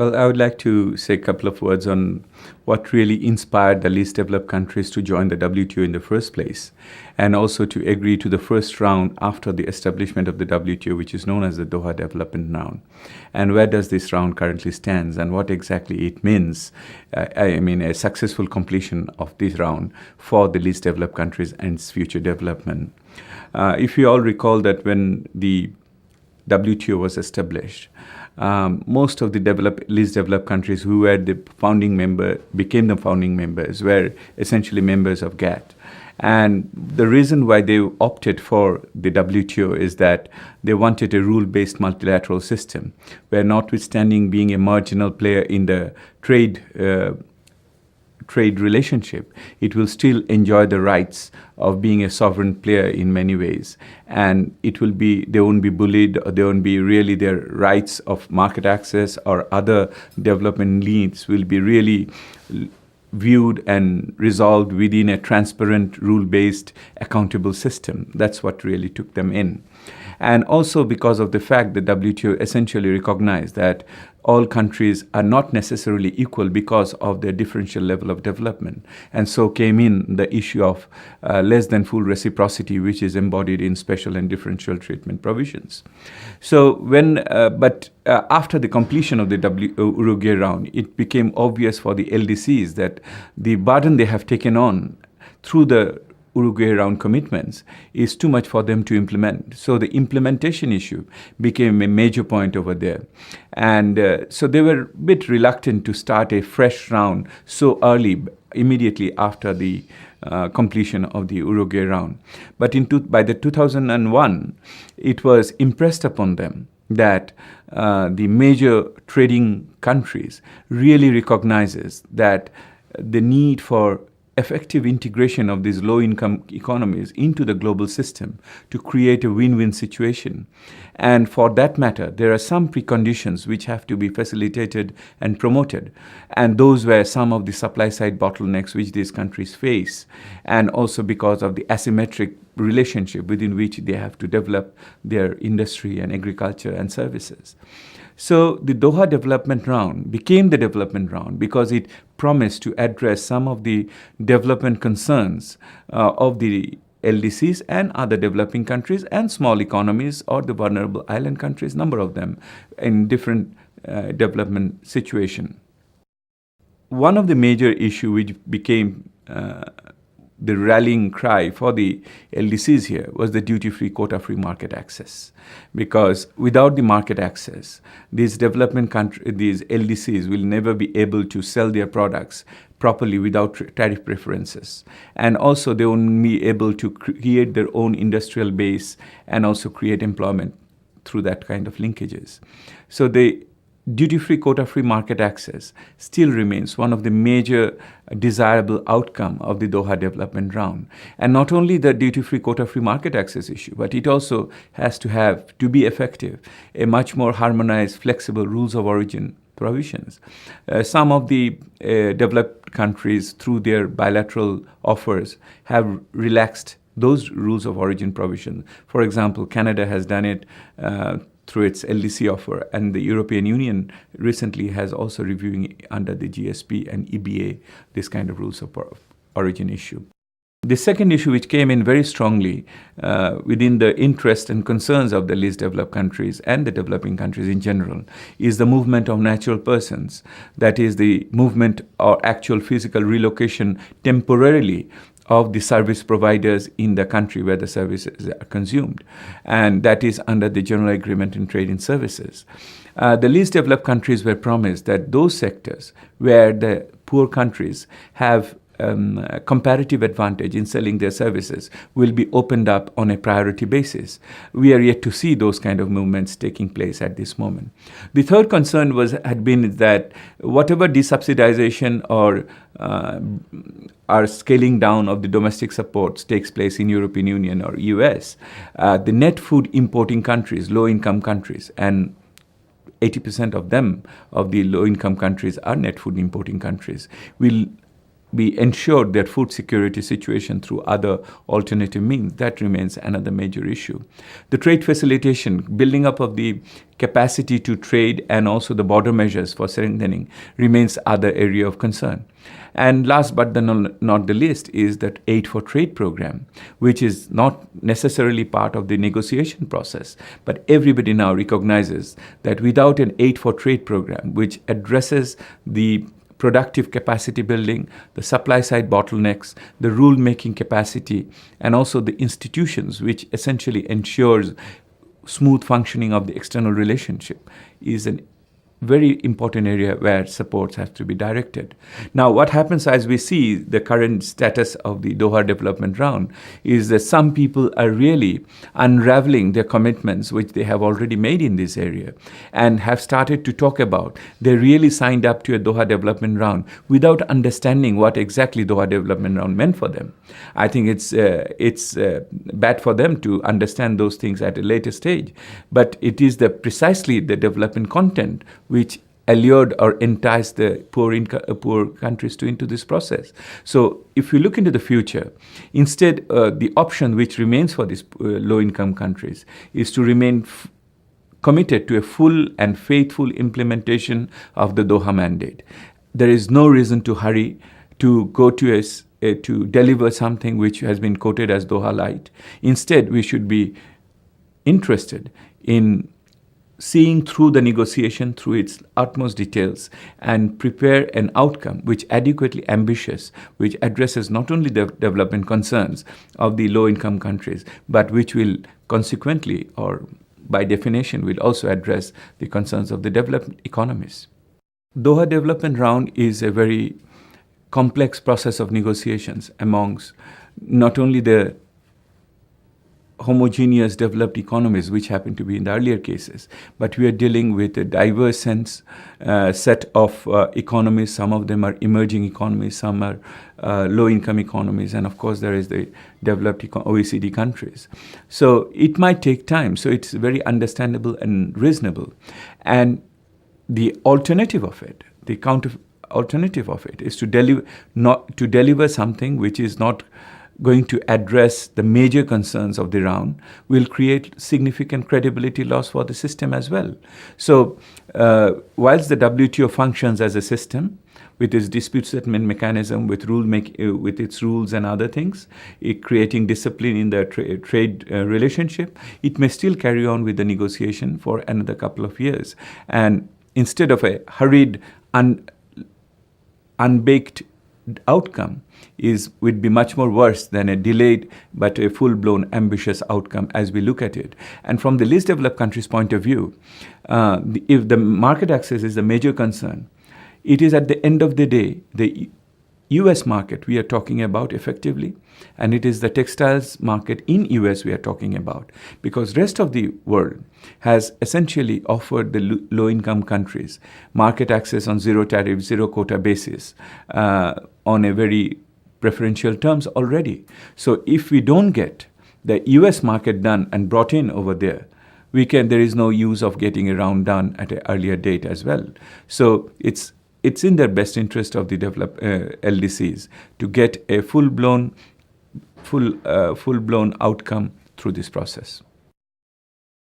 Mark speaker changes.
Speaker 1: Well, I would like to say a couple of words on what really inspired the least developed countries to join the WTO in the first place, and also to agree to the first round after the establishment of the WTO, which is known as the Doha Development Round. And where does this round currently stand, and what exactly it means, a successful completion of this round for the least developed countries and its future development. If you all recall that when the WTO was established, most of the least developed countries who were the founding member, became the founding members, were essentially members of GATT. And the reason why they opted for the WTO is that they wanted a rule-based multilateral system, where notwithstanding being a marginal player in the trade relationship, it will still enjoy the rights of being a sovereign player in many ways. And they won't be bullied, or they won't be really their rights of market access or other development needs will be really viewed and resolved within a transparent, rule-based, accountable system. That's what really took them in. And also because of the fact that WTO essentially recognized that all countries are not necessarily equal because of their differential level of development. And so came in the issue of less than full reciprocity, which is embodied in special and differential treatment provisions. So after the completion of the Uruguay round, it became obvious for the LDCs that the burden they have taken on through the Uruguay round commitments is too much for them to implement. So the implementation issue became a major point over there. And so they were a bit reluctant to start a fresh round so early, immediately after the completion of the Uruguay round. But by the 2001, it was impressed upon them that the major trading countries really recognizes that the need for effective integration of these low-income economies into the global system to create a win-win situation. And for that matter, there are some preconditions which have to be facilitated and promoted. And those were some of the supply-side bottlenecks which these countries face, and also because of the asymmetric relationship within which they have to develop their industry and agriculture and services. So the Doha Development Round became the development round because it promised to address some of the development concerns of the LDCs and other developing countries and small economies or the vulnerable island countries, number of them, in different development situation. One of the major issues which became the rallying cry for the LDCs here was the duty-free, quota-free market access. Because without the market access, these these LDCs will never be able to sell their products properly without tariff preferences. And also they won't be able to create their own industrial base and also create employment through that kind of linkages. So the duty-free, quota-free market access still remains one of the major desirable outcome of the Doha Development Round. And not only the duty-free, quota-free market access issue, but it also has to be effective, a much more harmonized, flexible rules of origin provisions. Some of the developed countries, through their bilateral offers, have relaxed those rules of origin provisions. For example, Canada has done it through its LDC offer, and the European Union recently has also reviewing under the GSP and EBA this kind of rules of origin issue. The second issue, which came in very strongly within the interest and concerns of the least developed countries and the developing countries in general, is the movement of natural persons. That is the movement or actual physical relocation temporarily of the service providers in the country where the services are consumed. And that is under the General Agreement in Trade in Services. The least developed countries were promised that those sectors where the poor countries have comparative advantage in selling their services will be opened up on a priority basis. We are yet to see those kind of movements taking place at this moment. The third concern had been that whatever desubsidization or scaling down of the domestic supports takes place in European Union or US, the net food importing countries, low-income countries, and 80% of them, of the low-income countries, are net food importing countries, will we ensure their food security situation through other alternative means. That remains another major issue. The trade facilitation, building up of the capacity to trade and also the border measures for strengthening remains other area of concern. And last but not the least is that Aid for Trade program, which is not necessarily part of the negotiation process, but everybody now recognizes that without an Aid for Trade program, which addresses the productive capacity building, the supply side bottlenecks, the rule-making capacity, and also the institutions which essentially ensures smooth functioning of the external relationship, is an very important area where supports have to be directed. Now, what happens as we see the current status of the Doha Development Round is that some people are really unraveling their commitments which they have already made in this area and have started to talk about. They really signed up to a Doha Development Round without understanding what exactly Doha Development Round meant for them. I think it's bad for them to understand those things at a later stage, but it is precisely the development content which allured or enticed the poor countries into this process. So if you look into the future, instead the option which remains for these low-income countries is to remain committed to a full and faithful implementation of the Doha mandate. There is no reason to hurry to go to to deliver something which has been quoted as Doha Light. Instead, we should be interested in seeing through the negotiation through its utmost details and prepare an outcome which adequately ambitious, which addresses not only the development concerns of the low-income countries, but which will consequently or by definition will also address the concerns of the developed economies. Doha Development Round is a very complex process of negotiations amongst not only the homogeneous developed economies, which happen to be in the earlier cases, but we are dealing with a diverse set of economies. Some of them are emerging economies, some are low-income economies, and of course there is the developed OECD countries. So it might take time, so it's very understandable and reasonable. And the alternative of it, the alternative of it is to deliver something which is not going to address the major concerns of the round, will create significant credibility loss for the system as well. So whilst the WTO functions as a system with its dispute settlement mechanism, with with its rules and other things, creating discipline in the trade relationship, it may still carry on with the negotiation for another couple of years. And instead of a hurried, unbaked outcome would be much more worse than a delayed but a full-blown ambitious outcome as we look at it. And from the least developed countries' point of view, if the market access is the major concern, it is at the end of the day the US market we are talking about effectively, and it is the textiles market in US we are talking about, because rest of the world has essentially offered the low-income countries market access on zero tariff, zero quota basis on a very preferential terms already. So if we don't get the US market done and brought in over there, there is no use of getting a round done at an earlier date as well. So it's in their best interest of the LDCs to get a full-blown outcome through this process.